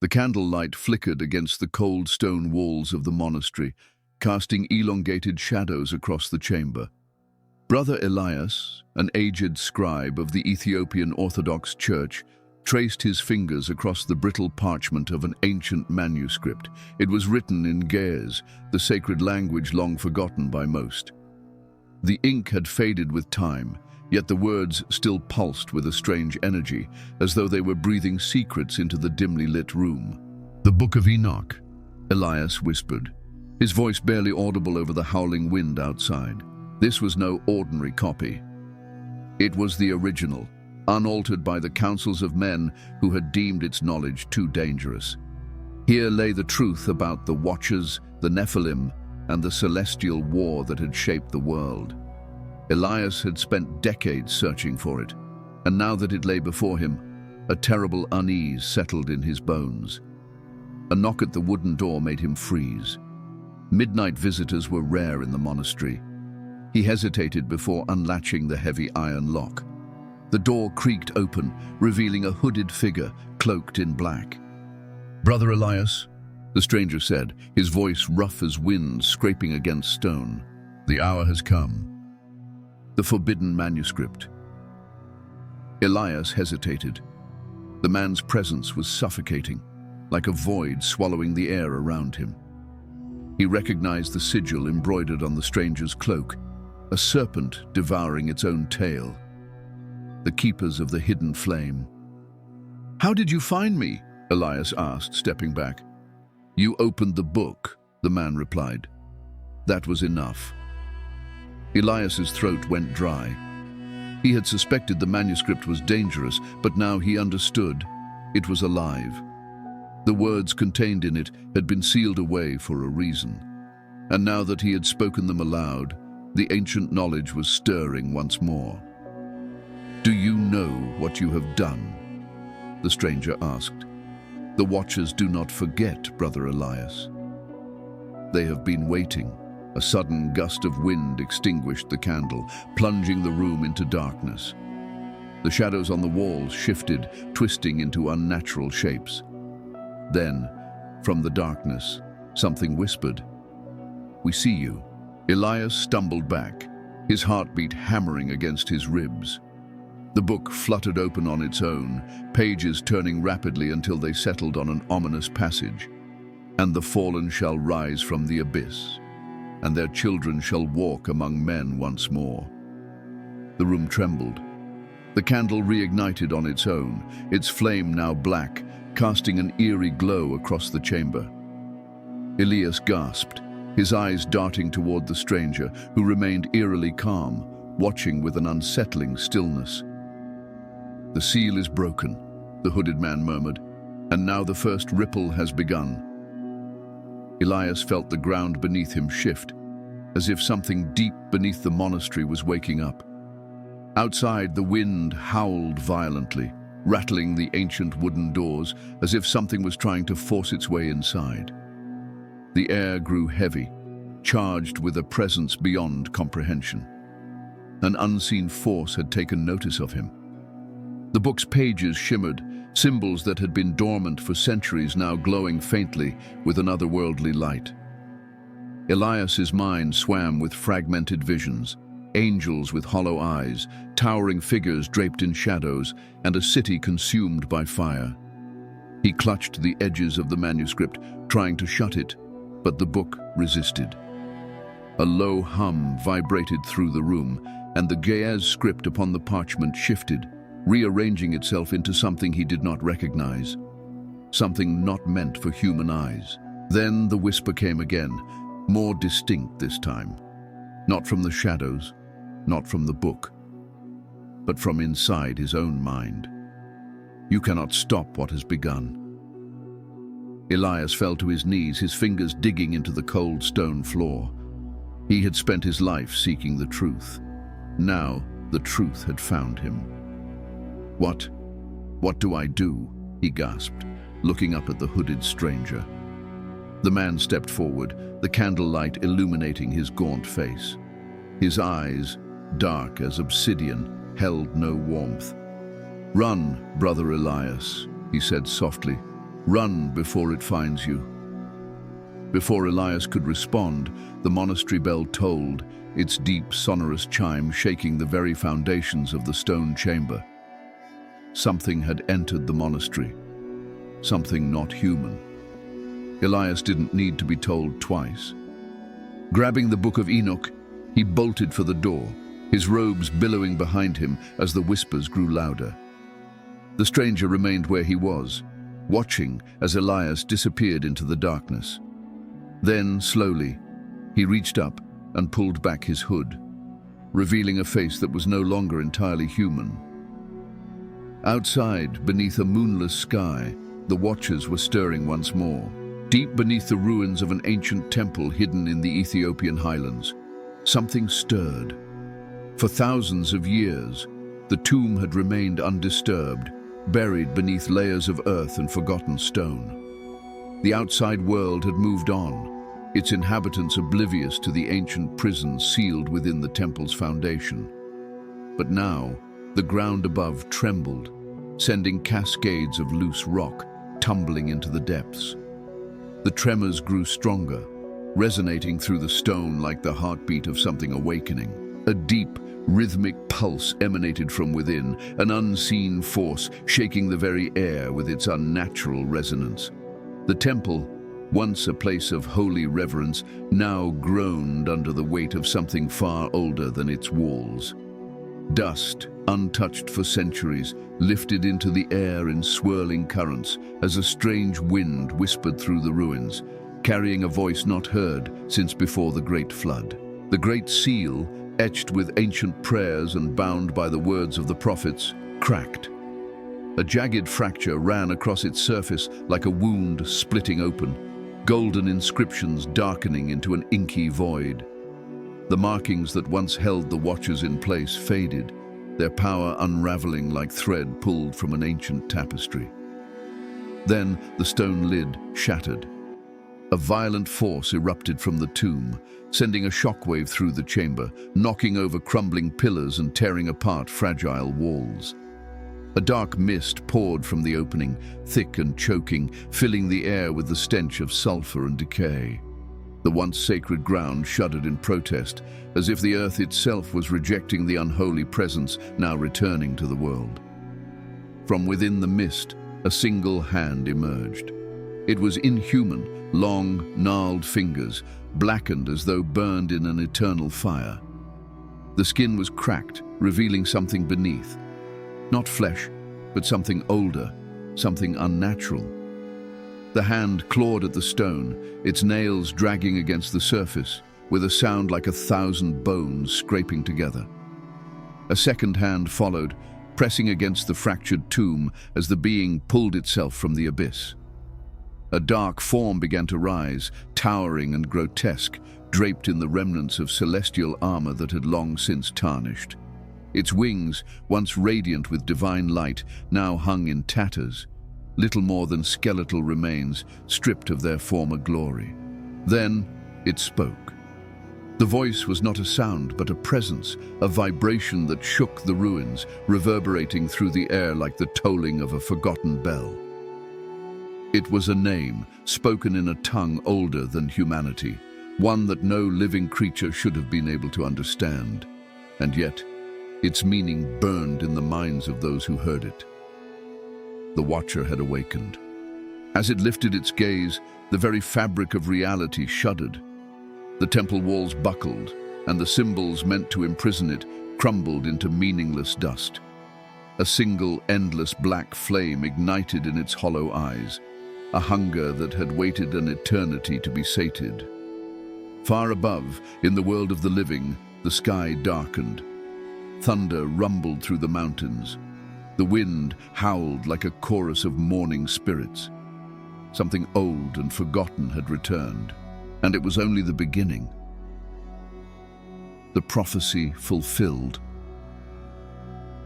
The candlelight flickered against the cold stone walls of the monastery, casting elongated shadows across the chamber. Brother Elias, an aged scribe of the Ethiopian Orthodox Church, traced his fingers across the brittle parchment of an ancient manuscript. It was written in Ge'ez, the sacred language long forgotten by most. The ink had faded with time, yet the words still pulsed with a strange energy, as though they were breathing secrets into the dimly lit room. "The Book of Enoch," Elias whispered, his voice barely audible over the howling wind outside. This was no ordinary copy. It was the original, unaltered by the councils of men who had deemed its knowledge too dangerous. Here lay the truth about the Watchers, the Nephilim, and the celestial war that had shaped the world. Elias had spent decades searching for it, and now that it lay before him, a terrible unease settled in his bones. A knock at the wooden door made him freeze. Midnight visitors were rare in the monastery. He hesitated before unlatching the heavy iron lock. The door creaked open, revealing a hooded figure cloaked in black. "Brother Elias," the stranger said, his voice rough as wind scraping against stone. "The hour has come." The forbidden manuscript. Elias hesitated. The man's presence was suffocating, like a void swallowing the air around him. He recognized the sigil embroidered on the stranger's cloak, a serpent devouring its own tail. The keepers of the hidden flame. "How did you find me?" Elias asked, stepping back. "You opened the book," the man replied. That was enough. Elias's throat went dry. He had suspected the manuscript was dangerous, but now he understood. It was alive. The words contained in it had been sealed away for a reason. And now that he had spoken them aloud, the ancient knowledge was stirring once more. "Do you know what you have done?" the stranger asked. "The Watchers do not forget, Brother Elias. They have been waiting." A sudden gust of wind extinguished the candle, plunging the room into darkness. The shadows on the walls shifted, twisting into unnatural shapes. Then, from the darkness, something whispered, "We see you." Elias stumbled back, his heartbeat hammering against his ribs. The book fluttered open on its own, pages turning rapidly until they settled on an ominous passage. "And the fallen shall rise from the abyss, and their children shall walk among men once more." The room trembled. The candle reignited on its own, its flame now black, casting an eerie glow across the chamber. Elias gasped, his eyes darting toward the stranger, who remained eerily calm, watching with an unsettling stillness. "The seal is broken," the hooded man murmured, "and now the first ripple has begun." Elias felt the ground beneath him shift, as if something deep beneath the monastery was waking up. Outside, the wind howled violently, rattling the ancient wooden doors as if something was trying to force its way inside. The air grew heavy, charged with a presence beyond comprehension. An unseen force had taken notice of him. The book's pages shimmered, symbols that had been dormant for centuries now glowing faintly with an otherworldly light. Elias's mind swam with fragmented visions, angels with hollow eyes, towering figures draped in shadows, and a city consumed by fire. He clutched the edges of the manuscript, trying to shut it, but the book resisted. A low hum vibrated through the room, and the Ge'ez script upon the parchment shifted, rearranging itself into something he did not recognize, something not meant for human eyes. Then the whisper came again, more distinct this time, not from the shadows, not from the book, but from inside his own mind. "You cannot stop what has begun." Elias fell to his knees, his fingers digging into the cold stone floor. He had spent his life seeking the truth. Now the truth had found him. What do I do?" he gasped, looking up at the hooded stranger. The man stepped forward, the candlelight illuminating his gaunt face. His eyes, dark as obsidian, held no warmth. "Run, Brother Elias," he said softly, Run before it finds you." Before Elias could respond, the monastery bell tolled, its deep, sonorous chime shaking the very foundations of the stone chamber. Something had entered the monastery, something not human. Elias didn't need to be told twice. Grabbing the Book of Enoch, he bolted for the door, his robes billowing behind him as the whispers grew louder. The stranger remained where he was, watching as Elias disappeared into the darkness. Then, slowly, he reached up and pulled back his hood, revealing a face that was no longer entirely human. Outside, beneath a moonless sky, the watchers were stirring once more. Deep beneath the ruins of an ancient temple hidden in the Ethiopian highlands, something stirred. For thousands of years, the tomb had remained undisturbed, buried beneath layers of earth and forgotten stone. The outside world had moved on, its inhabitants oblivious to the ancient prison sealed within the temple's foundation. But now, the ground above trembled, sending cascades of loose rock tumbling into the depths. The tremors grew stronger, resonating through the stone like the heartbeat of something awakening. A deep, rhythmic pulse emanated from within, an unseen force shaking the very air with its unnatural resonance. The temple, once a place of holy reverence, now groaned under the weight of something far older than its walls. Dust, untouched for centuries, lifted into the air in swirling currents as a strange wind whispered through the ruins, carrying a voice not heard since before the Great Flood. The Great Seal, etched with ancient prayers and bound by the words of the prophets, cracked. A jagged fracture ran across its surface like a wound splitting open, golden inscriptions darkening into an inky void. The markings that once held the watchers in place faded, their power unraveling like thread pulled from an ancient tapestry. Then the stone lid shattered. A violent force erupted from the tomb, sending a shockwave through the chamber, knocking over crumbling pillars and tearing apart fragile walls. A dark mist poured from the opening, thick and choking, filling the air with the stench of sulfur and decay. The once sacred ground shuddered in protest, as if the earth itself was rejecting the unholy presence now returning to the world. From within the mist, a single hand emerged. It was inhuman, long, gnarled fingers, blackened as though burned in an eternal fire. The skin was cracked, revealing something beneath. Not flesh, but something older, something unnatural. The hand clawed at the stone, its nails dragging against the surface, with a sound like 1,000 bones scraping together. A second hand followed, pressing against the fractured tomb as the being pulled itself from the abyss. A dark form began to rise, towering and grotesque, draped in the remnants of celestial armor that had long since tarnished. Its wings, once radiant with divine light, now hung in tatters, little more than skeletal remains stripped of their former glory. Then it spoke. The voice was not a sound, but a presence, a vibration that shook the ruins, reverberating through the air like the tolling of a forgotten bell. It was a name, spoken in a tongue older than humanity, one that no living creature should have been able to understand. And yet, its meaning burned in the minds of those who heard it. The Watcher had awakened. As it lifted its gaze, the very fabric of reality shuddered. The temple walls buckled, and the symbols meant to imprison it crumbled into meaningless dust. A single, endless black flame ignited in its hollow eyes, a hunger that had waited an eternity to be sated. Far above, in the world of the living, the sky darkened. Thunder rumbled through the mountains. The wind howled like a chorus of mourning spirits. Something old and forgotten had returned, and it was only the beginning. The prophecy fulfilled.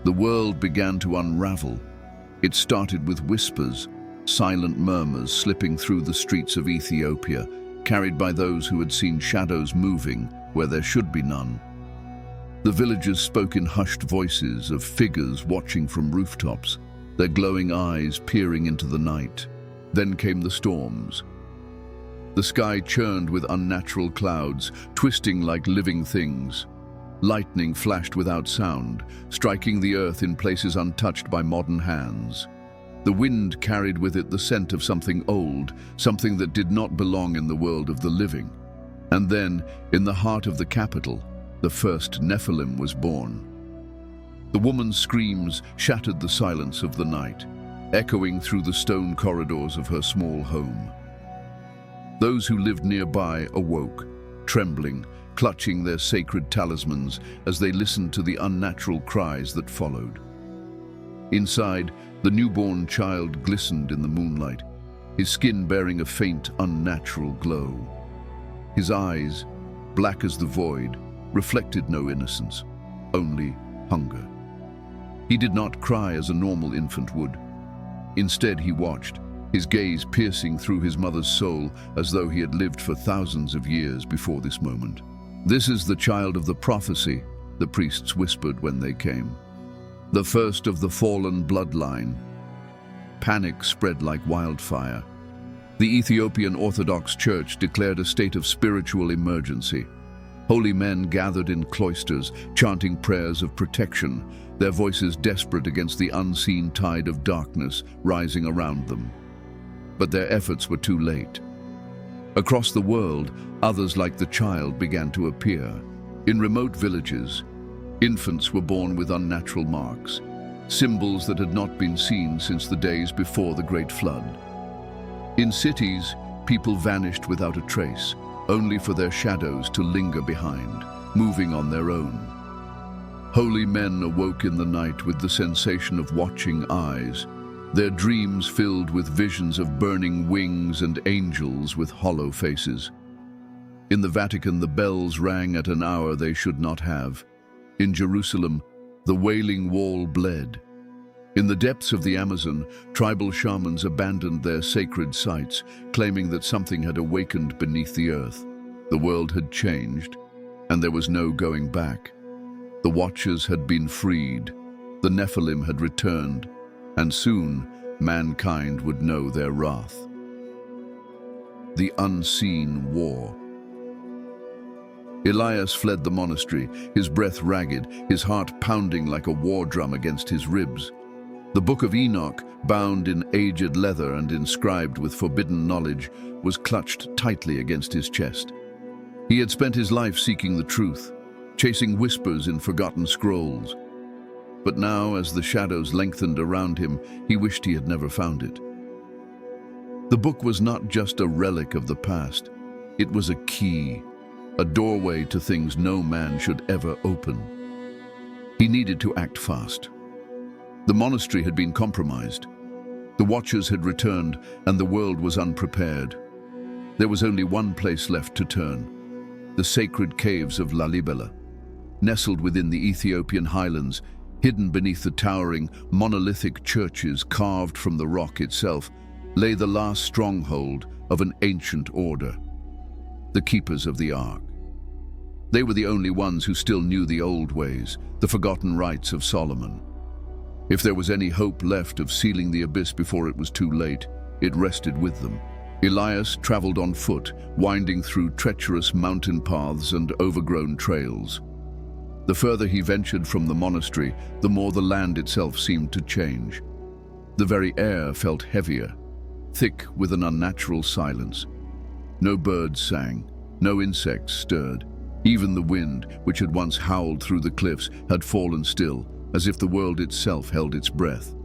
The world began to unravel. It started with whispers, silent murmurs slipping through the streets of Ethiopia, carried by those who had seen shadows moving where there should be none. The villagers spoke in hushed voices of figures watching from rooftops, their glowing eyes peering into the night. Then came the storms. The sky churned with unnatural clouds, twisting like living things. Lightning flashed without sound, striking the earth in places untouched by modern hands. The wind carried with it the scent of something old, something that did not belong in the world of the living. And then, in the heart of the capital, the first Nephilim was born. The woman's screams shattered the silence of the night, echoing through the stone corridors of her small home. Those who lived nearby awoke, trembling, clutching their sacred talismans as they listened to the unnatural cries that followed. Inside, the newborn child glistened in the moonlight, his skin bearing a faint, unnatural glow. His eyes, black as the void, reflected no innocence, only hunger. He did not cry as a normal infant would. Instead, he watched, his gaze piercing through his mother's soul as though he had lived for thousands of years before this moment. "This is the child of the prophecy," the priests whispered when they came. "The first of the fallen bloodline." Panic spread like wildfire. The Ethiopian Orthodox Church declared a state of spiritual emergency. Holy men gathered in cloisters, chanting prayers of protection, their voices desperate against the unseen tide of darkness rising around them. But their efforts were too late. Across the world, others like the child began to appear. In remote villages, infants were born with unnatural marks, symbols that had not been seen since the days before the Great Flood. In cities, people vanished without a trace, only for their shadows to linger behind, moving on their own. Holy men awoke in the night with the sensation of watching eyes, their dreams filled with visions of burning wings and angels with hollow faces. In the Vatican, the bells rang at an hour they should not have. In Jerusalem, the Wailing Wall bled. In the depths of the Amazon, tribal shamans abandoned their sacred sites, claiming that something had awakened beneath the earth. The world had changed, and there was no going back. The Watchers had been freed, the Nephilim had returned, and soon mankind would know their wrath. The Unseen War. Elias fled the monastery, his breath ragged, his heart pounding like a war drum against his ribs. The Book of Enoch, bound in aged leather and inscribed with forbidden knowledge, was clutched tightly against his chest. He had spent his life seeking the truth, chasing whispers in forgotten scrolls. But now, as the shadows lengthened around him, he wished he had never found it. The book was not just a relic of the past. It was a key, a doorway to things no man should ever open. He needed to act fast. The monastery had been compromised. The Watchers had returned, and the world was unprepared. There was only one place left to turn: the sacred caves of Lalibela. Nestled within the Ethiopian highlands, hidden beneath the towering, monolithic churches carved from the rock itself, lay the last stronghold of an ancient order, the Keepers of the Ark. They were the only ones who still knew the old ways, the forgotten rites of Solomon. If there was any hope left of sealing the abyss before it was too late, it rested with them. Elias traveled on foot, winding through treacherous mountain paths and overgrown trails. The further he ventured from the monastery, the more the land itself seemed to change. The very air felt heavier, thick with an unnatural silence. No birds sang, no insects stirred. Even the wind, which had once howled through the cliffs, had fallen still, as if the world itself held its breath.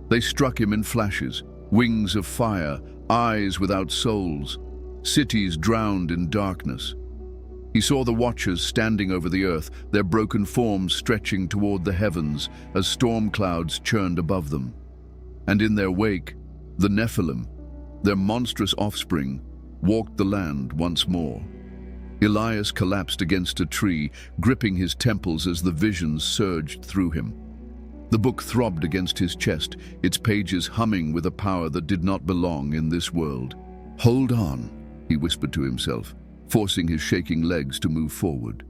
They struck him in flashes, wings of fire, eyes without souls, cities drowned in darkness. He saw the Watchers standing over the earth, their broken forms stretching toward the heavens as storm clouds churned above them. And in their wake, the Nephilim, their monstrous offspring, walked the land once more. Elias collapsed against a tree, gripping his temples as the visions surged through him. The book throbbed against his chest, its pages humming with a power that did not belong in this world. "Hold on," he whispered to himself, forcing his shaking legs to move forward.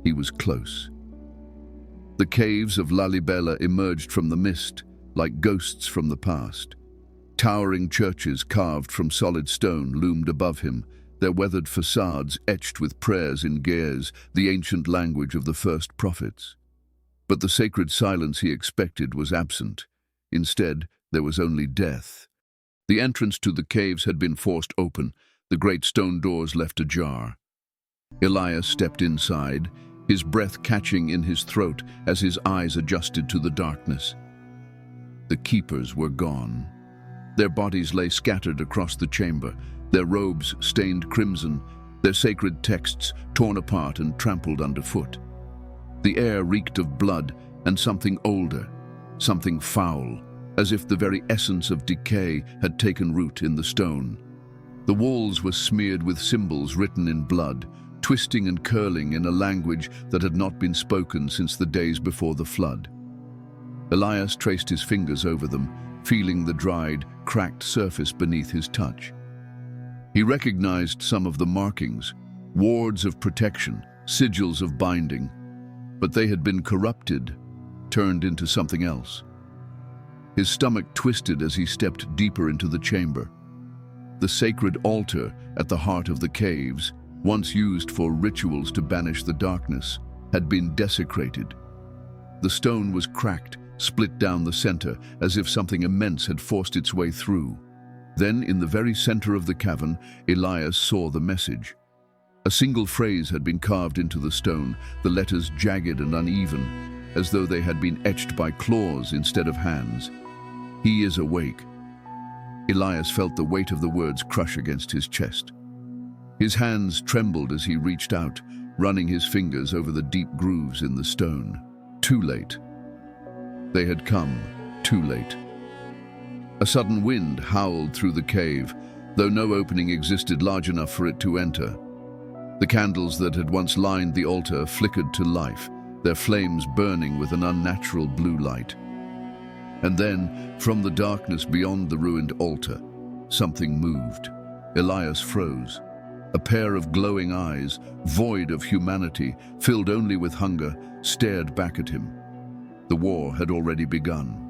He was close. The caves of Lalibela emerged from the mist, like ghosts from the past. Towering churches carved from solid stone loomed above him, their weathered facades etched with prayers in Ge'ez, the ancient language of the first prophets. But the sacred silence he expected was absent. Instead, there was only death. The entrance to the caves had been forced open, the great stone doors left ajar. Elias stepped inside, his breath catching in his throat as his eyes adjusted to the darkness. The keepers were gone. Their bodies lay scattered across the chamber, their robes stained crimson, their sacred texts torn apart and trampled underfoot. The air reeked of blood and something older, something foul, as if the very essence of decay had taken root in the stone. The walls were smeared with symbols written in blood, twisting and curling in a language that had not been spoken since the days before the flood. Elias traced his fingers over them, feeling the dried, cracked surface beneath his touch. He recognized some of the markings, wards of protection, sigils of binding, but they had been corrupted, turned into something else. His stomach twisted as he stepped deeper into the chamber. The sacred altar at the heart of the caves, once used for rituals to banish the darkness, had been desecrated. The stone was cracked, split down the center, as if something immense had forced its way through. Then, in the very center of the cavern, Elias saw the message. A single phrase had been carved into the stone, the letters jagged and uneven, as though they had been etched by claws instead of hands. "He is awake." Elias felt the weight of the words crush against his chest. His hands trembled as he reached out, running his fingers over the deep grooves in the stone. Too late. They had come, too late. A sudden wind howled through the cave, though no opening existed large enough for it to enter. The candles that had once lined the altar flickered to life, their flames burning with an unnatural blue light. And then, from the darkness beyond the ruined altar, something moved. Elias froze. A pair of glowing eyes, void of humanity, filled only with hunger, stared back at him. The war had already begun.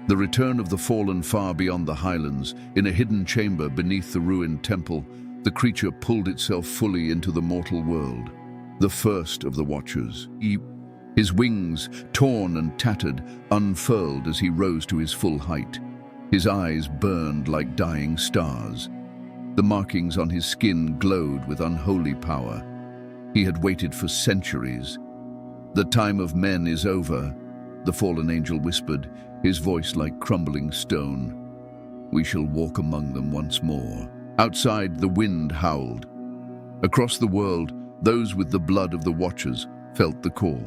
The return of the fallen far beyond the highlands, in a hidden chamber beneath the ruined temple, the creature pulled itself fully into the mortal world. The first of the Watchers. His wings, torn and tattered, unfurled as he rose to his full height. His eyes burned like dying stars. The markings on his skin glowed with unholy power. He had waited for centuries. "The time of men is over," the fallen angel whispered, his voice like crumbling stone. "We shall walk among them once more." Outside, the wind howled. Across the world, those with the blood of the Watchers felt the call.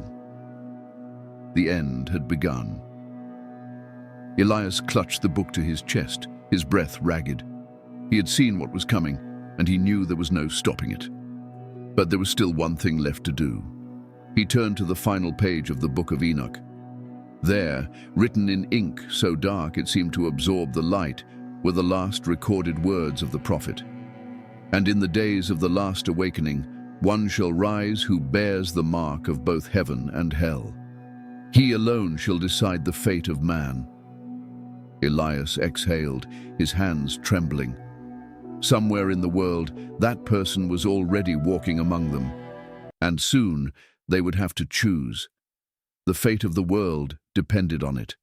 The end had begun. Elias clutched the book to his chest, his breath ragged. He had seen what was coming, and he knew there was no stopping it. But there was still one thing left to do. He turned to the final page of the Book of Enoch. There, written in ink so dark it seemed to absorb the light, were the last recorded words of the prophet. "And in the days of the last awakening, one shall rise who bears the mark of both heaven and hell. He alone shall decide the fate of man." Elias exhaled, his hands trembling. Somewhere in the world, that person was already walking among them. And soon, they would have to choose. The fate of the world depended on it.